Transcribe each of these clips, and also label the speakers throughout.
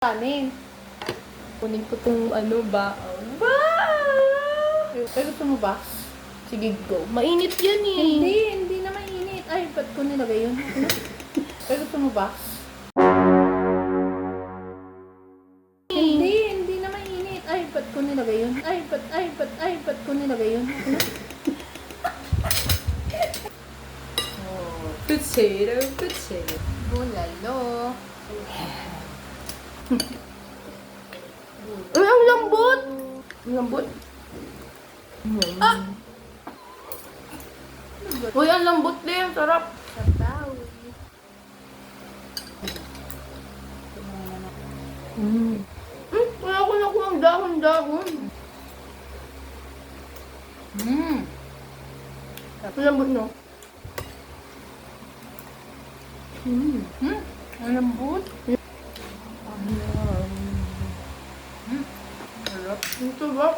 Speaker 1: Kanin. Kunin ko tong ano ba. Wow! Pero gusto mo ba? Sige, go. Mainit yan eh. Hindi na mainit. Ay, ba't ko nilagay yun? Pero gusto mo ba? Hindi na mainit. Ay, ba't ko nilagay yun? Ay, ba't ko nilagay yun? Oh, potato. Bulalo. Ay, ang lambot! Ang lambot. Ah! Uy, ang lambot din. Sarap. Sabaw. Wala ko na ang dahon-dahon. Ang lambot, no? Ang lambot. Sarap. Ang sarap.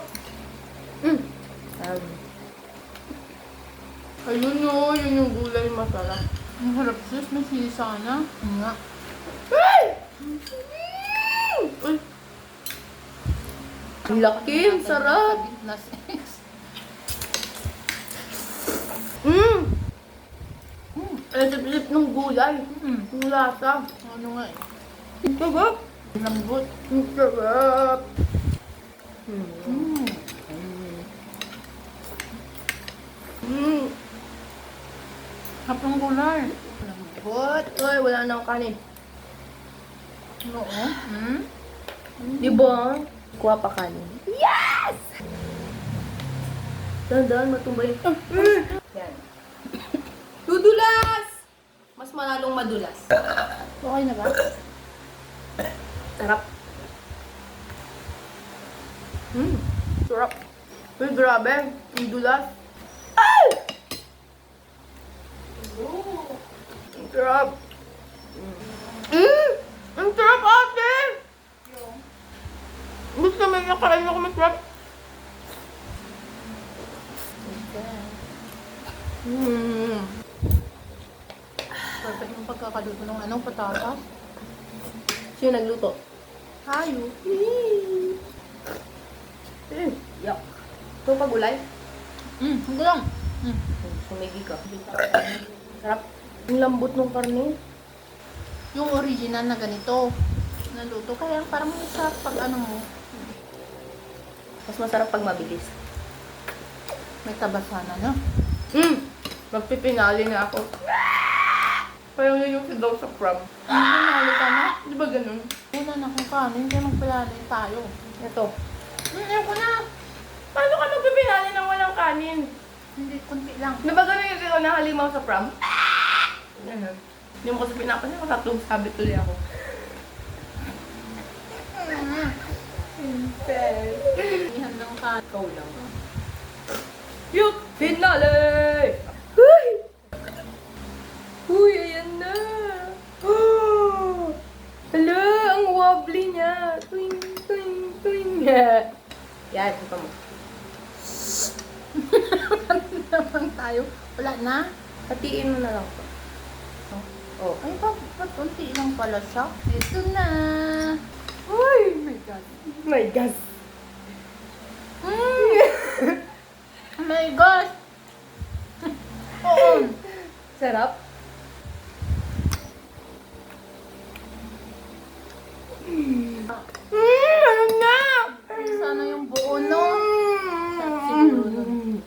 Speaker 1: Ayun o, yun yung gulay masarap. Ang harap sis, may sili sana. Nga. Ay! Ay! Ang laki, ang sarap. Ang sip-sip ng gulay. Ang lasa. Ano nga eh. Ang sarap. Ang lambot. Ang sarap. Hapang gulay. Lambot. Uy, wala na akong kanin. Oo. Diba? Kuha pa kanin. Yes! Dahan-dahan matumbay. Yan. Dudulas! Mas malalong madulas. Okay na ba? Sarap. Sarap. Uy, grabe. Ang dulas. Ay! Ang sarap. Ang sarap, ate! Gusto mo nakain ako masarap? Perfect yung pagkakaluto ng anong patatas. Sino nagluto? Hayo. Yuck. Ito pa gulay? Hindi lang. Sumigi ka. Sarap. Ang lambot ng karne. Yung original na ganito. Naluto. Kaya parang masarap pag ano mo. Mas masarap pag mabilis. May tabasana na. Magpipinali na ako. Parang yun yung sidaw sa crab. Pinali ka na? Di ba ganun? Una na kung kanin. Kaya magpinali tayo. Ito. Ayaw ko na. Paano ka magpipinali ng walang kanin? Hindi, kunti lang. Di ba ganun yung sidaw na halimaw sa crab? Hindi mo kasi pinapansin ko. Tatlong sabit tuloy ako. Ihan ng kakaw lang. Yung finale! Huy! Huy, ayan na! Oh! Hala, ang wobbly niya! Twing, twing, twing! Yan, ito mo. Ano naman tayo? Wala na? Hatiin mo na lang ito. Oh. Ay, ba't unti lang pala siya? Ito na! Uy! My God! My God! Oh my gosh! Oo! Sarap? Ano na? Sana yung buo, no? Sarap siguro nun.